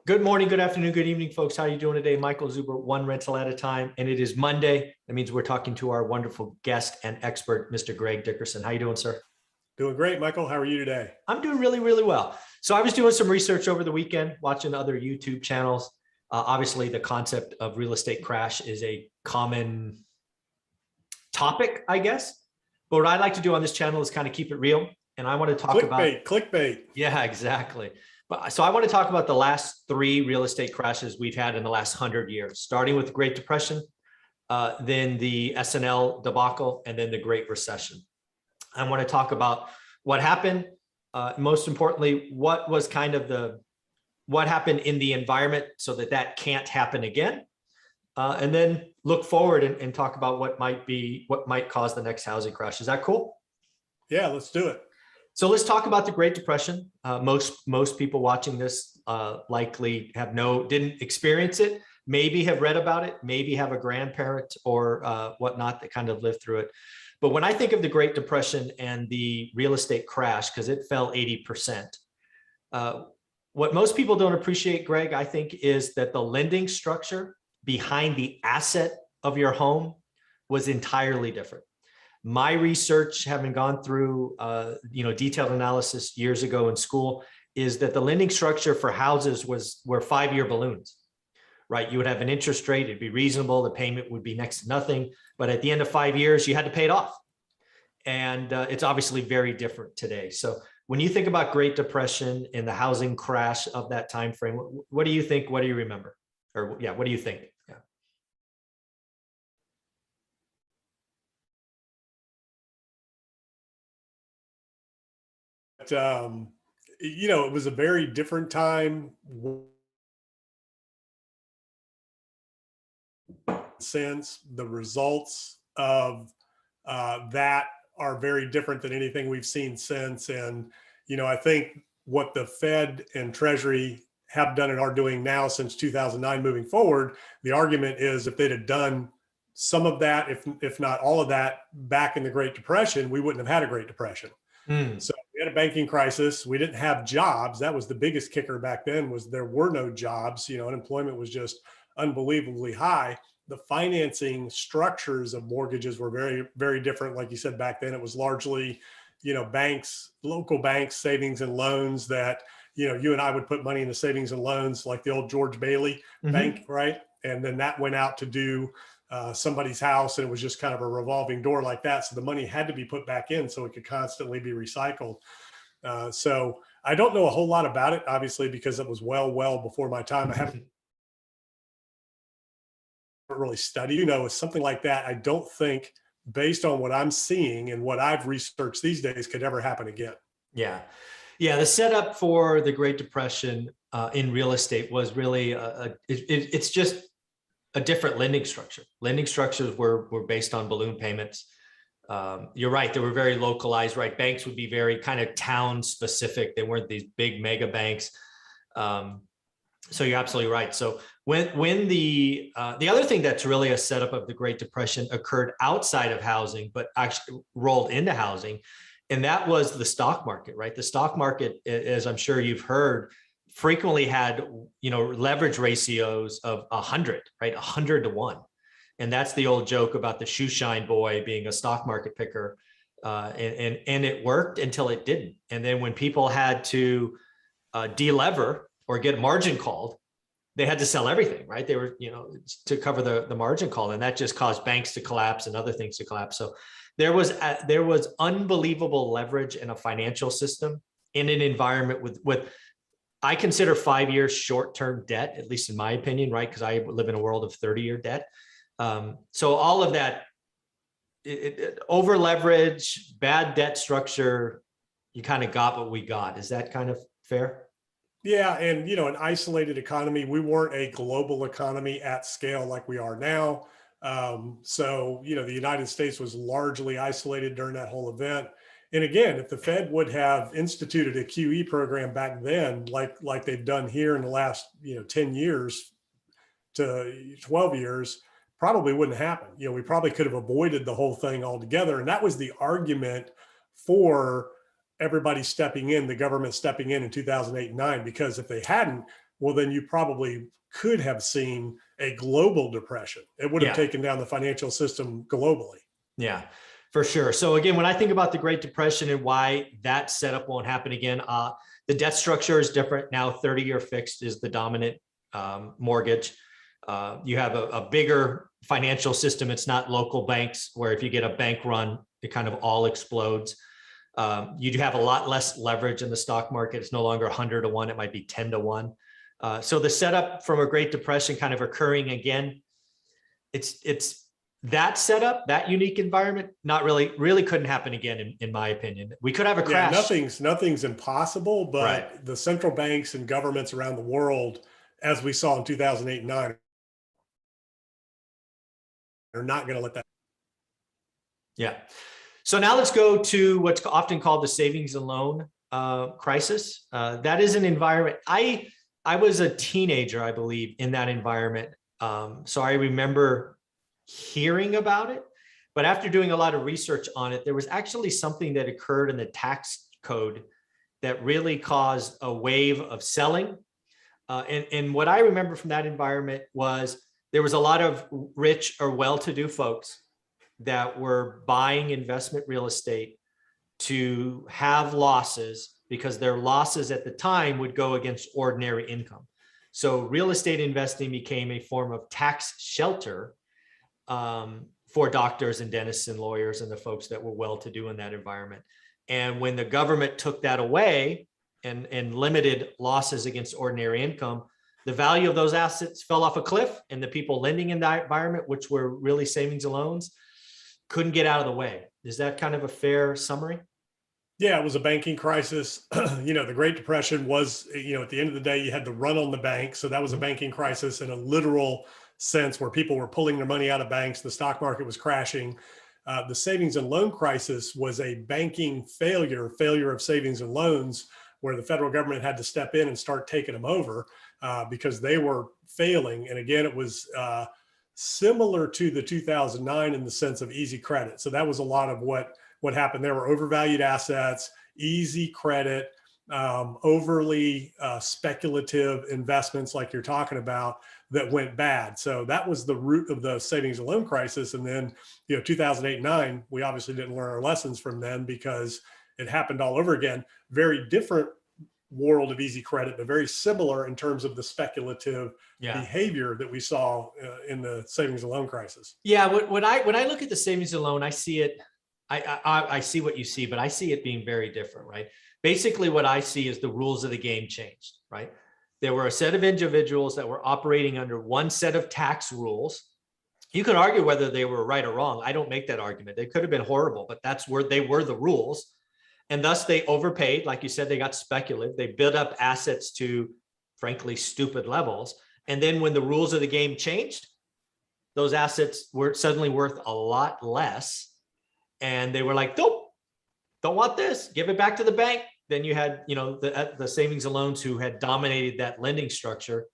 Good morning, good afternoon, good evening, folks. How are you doing today? Michael Zuber, one rental at a time. And it is Monday. That means we're talking to our wonderful guest and expert, Mr. Greg Dickerson. How are you doing, sir? Doing great, Michael. How are you today? I'm doing really, really well. So I was doing some research over the weekend, watching other YouTube channels. Obviously, the concept of real estate crash is a common topic, I guess. But what I like to do on this channel is kind of keep it real. And I want to talk about clickbait. Yeah, exactly. But so I want to talk about the last three real estate crashes we've had in the last 100 years, starting with the Great Depression, then the S&L debacle, and then the Great Recession. I want to talk about what happened. Most importantly, what was kind of what happened in the environment so that that can't happen again. And then look forward and talk about what might cause the next housing crash. Is that cool? Yeah, let's do it. So let's talk about the Great Depression. Most people watching this likely didn't experience it, maybe have read about it, maybe have a grandparent or whatnot that kind of lived through it. But when I think of the Great Depression and the real estate crash, because it fell 80%, what most people don't appreciate, Greg, I think, is that the lending structure behind the asset of your home was entirely different. My research, having gone through detailed analysis years ago in school, is that the lending structure for houses were 5-year balloons, right? You would have an interest rate, it'd be reasonable, the payment would be next to nothing, but at the end of 5 years, you had to pay it off. And it's obviously very different today. So when you think about Great Depression and the housing crash of that time frame, what do you think? What do you remember? Or yeah, what do you think? Yeah. It was a very different time. Since the results of that are very different than anything we've seen since. And, I think what the Fed and Treasury have done and are doing now since 2009 moving forward, the argument is if they'd have done some of that, if not all of that back in the Great Depression, we wouldn't have had a Great Depression. So we had a banking crisis. We didn't have jobs. That was the biggest kicker back then, was there were no jobs. Unemployment was just unbelievably high. The financing structures of mortgages were very, very different. Like you said, back then, it was largely, banks, local banks, savings and loans that, you and I would put money in the savings and loans, like the old George Bailey Bank, right? And then that went out to do somebody's house, and it was just kind of a revolving door like that. So the money had to be put back in so it could constantly be recycled. So I don't know a whole lot about it, obviously, because it was well before my time. I haven't really studied, something like that. I don't think, based on what I'm seeing and what I've researched these days, could ever happen again. Yeah. The setup for the Great Depression in real estate was really it's just a different lending structure. Lending structures were based on balloon payments. You're right, they were very localized, right? Banks would be very kind of town specific. They weren't these big mega banks. So you're absolutely right. So when the other thing that's really a setup of the Great Depression occurred outside of housing, but actually rolled into housing, and that was the stock market, right? The stock market, as I'm sure you've heard, frequently had, leverage ratios of 100, right? 100 to 1. And that's the old joke about the shoe shine boy being a stock market picker. And it worked until it didn't. And then when people had to delever or get margin called, they had to sell everything, right? They were, to cover the margin call, and that just caused banks to collapse and other things to collapse. So there was unbelievable leverage in a financial system in an environment with I consider 5 years short-term debt, at least in my opinion, right? Because I live in a world of 30-year debt. So all of that, over leverage, bad debt structure, you kind of got what we got. Is that kind of fair? Yeah. And, an isolated economy. We weren't a global economy at scale like we are now. So, the United States was largely isolated during that whole event. And again, if the Fed would have instituted a QE program back then, like they've done here in the last, 10 years to 12 years, probably wouldn't happen. We probably could have avoided the whole thing altogether. And that was the argument for everybody stepping in, the government stepping in 2008 and 9, because if they hadn't, well, then you probably could have seen a global depression. It would have Yeah. taken down the financial system globally. Yeah, for sure. So again, when I think about the Great Depression and why that setup won't happen again, the debt structure is different now. 30-year fixed is the dominant mortgage. You have a bigger financial system. It's not local banks where if you get a bank run, it kind of all explodes. You do have a lot less leverage in the stock market. It's no longer 100 to 1. It might be 10 to 1. So the setup from a Great Depression kind of occurring again, it's that setup, that unique environment, not really couldn't happen again, in my opinion. We could have a crash. Yeah, nothing's impossible, but Right. the central banks and governments around the world, as we saw in 2008 and 9, are not going to let that. Yeah. So now let's go to what's often called the savings and loan crisis. That is an environment. I was a teenager, I believe, in that environment. So I remember hearing about it, but after doing a lot of research on it, there was actually something that occurred in the tax code that really caused a wave of selling. And what I remember from that environment was there was a lot of rich or well-to-do folks that were buying investment real estate to have losses because their losses at the time would go against ordinary income. So real estate investing became a form of tax shelter for doctors and dentists and lawyers and the folks that were well-to-do in that environment. And when the government took that away and limited losses against ordinary income, the value of those assets fell off a cliff, and the people lending in that environment, which were really savings and loans, couldn't get out of the way. Is that kind of a fair summary? Yeah, it was a banking crisis. The Great Depression was, at the end of the day, you had the run on the bank. So that was a banking crisis in a literal sense where people were pulling their money out of banks. The stock market was crashing. The savings and loan crisis was a banking failure of savings and loans, where the federal government had to step in and start taking them over because they were failing. And again, it was similar to the 2009 in the sense of easy credit. So that was a lot of what happened. There were overvalued assets, easy credit, overly speculative investments like you're talking about that went bad. So that was the root of the savings and loan crisis. And then, 2008, 9, we obviously didn't learn our lessons from then because it happened all over again. Very different world of easy credit, but very similar in terms of the speculative behavior that we saw in the savings and loan crisis. Yeah. When I look at the savings and loan, I see it. I see what you see, but I see it being very different, right? Basically, what I see is the rules of the game changed, right? There were a set of individuals that were operating under one set of tax rules. You can argue whether they were right or wrong. I don't make that argument. They could have been horrible, but that's where they were the rules. And thus they overpaid. Like you said, they got speculative. They built up assets to, frankly, stupid levels. And then when the rules of the game changed, those assets were suddenly worth a lot less. And they were like, nope, don't want this. Give it back to the bank. Then you had, the savings and loans who had dominated that lending structure.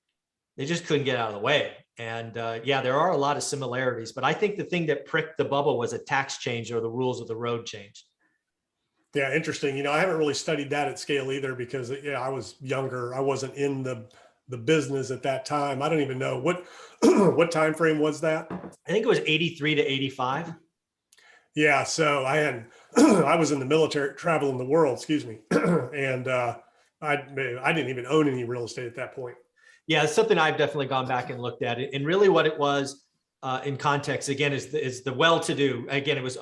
They just couldn't get out of the way. And there are a lot of similarities. But I think the thing that pricked the bubble was a tax change or the rules of the road changed. Yeah, interesting. I haven't really studied that at scale either because I was younger. I wasn't in the business at that time. I don't even know what time frame was that. I think it was 83 to 85. Yeah, so I was in the military, traveling the world, excuse me, and I didn't even own any real estate at that point. Yeah, it's something I've definitely gone back and looked at it, and really what it was in context again is the well-to-do. Again, it's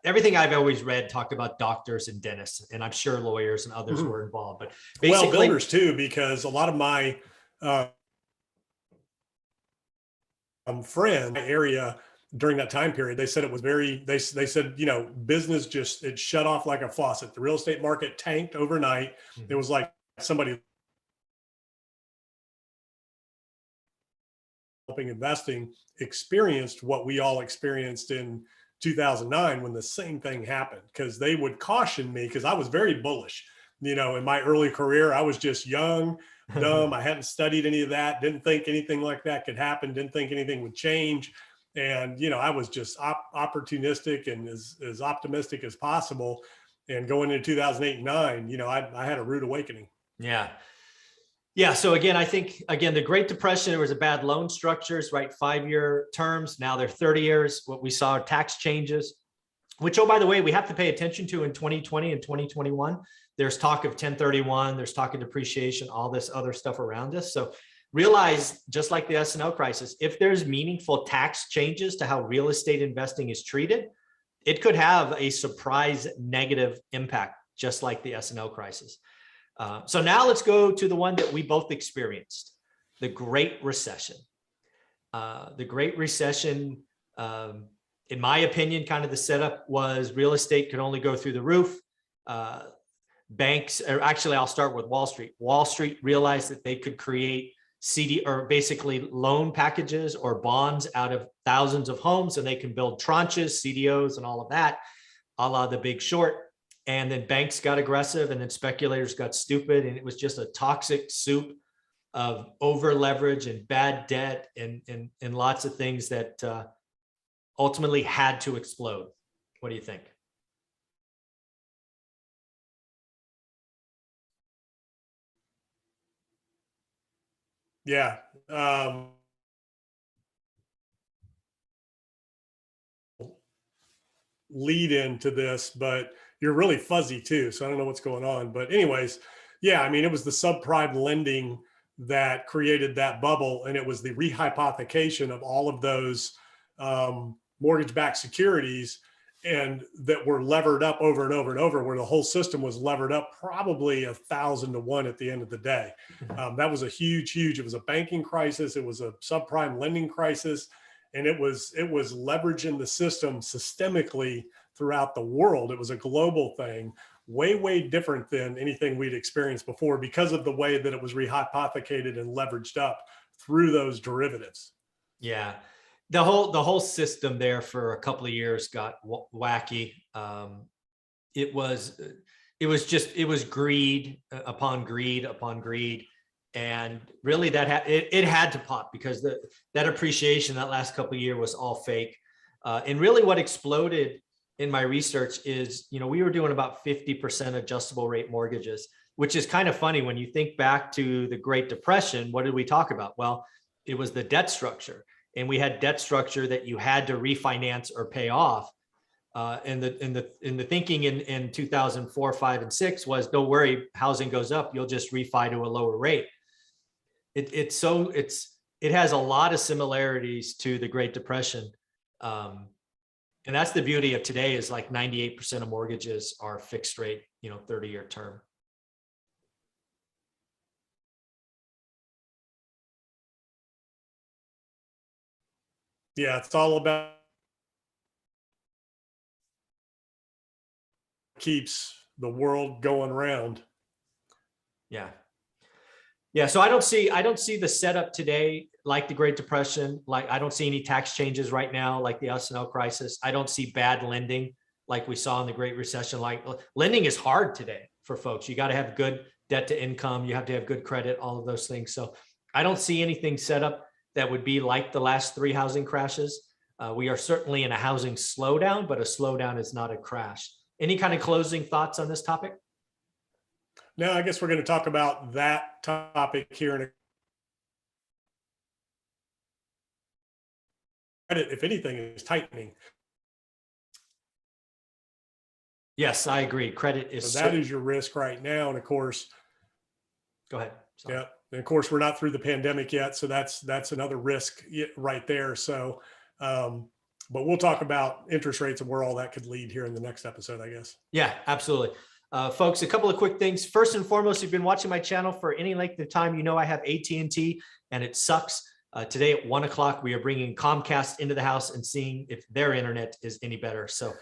everything I've always read talked about doctors and dentists, and I'm sure lawyers and others were involved. But basically, builders too, because a lot of my friend area during that time period, they said it was they said, business it shut off like a faucet. The real estate market tanked overnight. It was like somebody helping investing experienced what we all experienced in 2009 when the same thing happened, because they would caution me because I was very bullish. In my early career, I was just young, dumb. I hadn't studied any of that, didn't think anything like that could happen, didn't think anything would change. And, I was just opportunistic and as optimistic as possible. And going into 2008 and 9, I had a rude awakening. Yeah. Yeah. So again, I think, again, the Great Depression, there was a bad loan structures, right? 5-year terms. Now they're 30 years. What we saw are tax changes, which, oh, by the way, we have to pay attention to in 2020 and 2021. There's talk of 1031, there's talk of depreciation, all this other stuff around us. So realize, just like the S&L crisis, if there's meaningful tax changes to how real estate investing is treated, it could have a surprise negative impact, just like the S&L crisis. So now let's go to the one that we both experienced, the Great Recession. The Great Recession, in my opinion, kind of the setup was real estate could only go through the roof. Banks, or actually I'll start with Wall Street. Wall Street realized that they could create CD, or basically loan packages or bonds out of thousands of homes, and they can build tranches, CDOs, and all of that, a la The Big Short. And then banks got aggressive, and then speculators got stupid, and it was just a toxic soup of over leverage and bad debt and lots of things that ultimately had to explode. What do you think? Yeah. Lead into this, but you're really fuzzy too. So I don't know what's going on. But anyways, yeah, I mean, it was the subprime lending that created that bubble, and it was the rehypothecation of all of those mortgage-backed securities, and that were levered up over and over and over, where the whole system was levered up probably 1,000 to 1 at the end of the day. That was a huge, it was a banking crisis. It was a subprime lending crisis. And it was leveraging the system systemically throughout the world. It was a global thing, way different than anything we'd experienced before, because of the way that it was rehypothecated and leveraged up through those derivatives. Yeah, the whole system there for a couple of years got wacky. It was greed upon greed upon greed. And really it had to pop, because that appreciation that last couple of years was all fake. And really what exploded in my research is, we were doing about 50% adjustable rate mortgages, which is kind of funny when you think back to the Great Depression. What did we talk about? Well, it was the debt structure, and we had debt structure that you had to refinance or pay off. And the thinking in 2004, 5, and 6 was, don't worry, housing goes up, you'll just refi to a lower rate. It has a lot of similarities to the Great Depression. And that's the beauty of today, is like 98% of mortgages are fixed rate, 30-year term. Yeah, it's all about keeps the world going round. Yeah. Yeah, so I don't see the setup today like the Great Depression. Like, I don't see any tax changes right now like the S&L crisis. I don't see bad lending like we saw in the Great Recession. Like, lending is hard today for folks. You got to have good debt to income. You have to have good credit, all of those things. So I don't see anything set up that would be like the last 3 housing crashes. We are certainly in a housing slowdown, but a slowdown is not a crash. Any kind of closing thoughts on this topic? Now, I guess we're going to talk about that topic here in a credit, if anything, is tightening. Yes, I agree. Credit is So that is your risk right now. And of course, go ahead. Sorry. Yeah. And of course, we're not through the pandemic yet. So that's another risk right there. So, but we'll talk about interest rates and where all that could lead here in the next episode, I guess. Yeah, absolutely. Folks, a couple of quick things. First and foremost, if you've been watching my channel for any length of time, I have AT&T, and it sucks. Today at 1 o'clock, we are bringing Comcast into the house and seeing if their internet is any better. So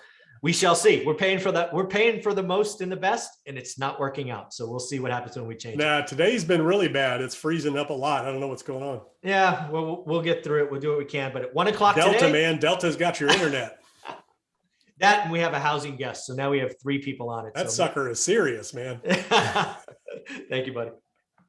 we shall see. We're paying for that. We're paying for the most and the best, and it's not working out. So we'll see what happens when we change it. Today's been really bad. It's freezing up a lot. I don't know what's going on. Yeah, we'll get through it. We'll do what we can. But at 1 o'clock today, man, Delta's got your internet. That, and we have a housing guest. So now we have 3 people on it. That sucker is serious, man. Thank you, buddy.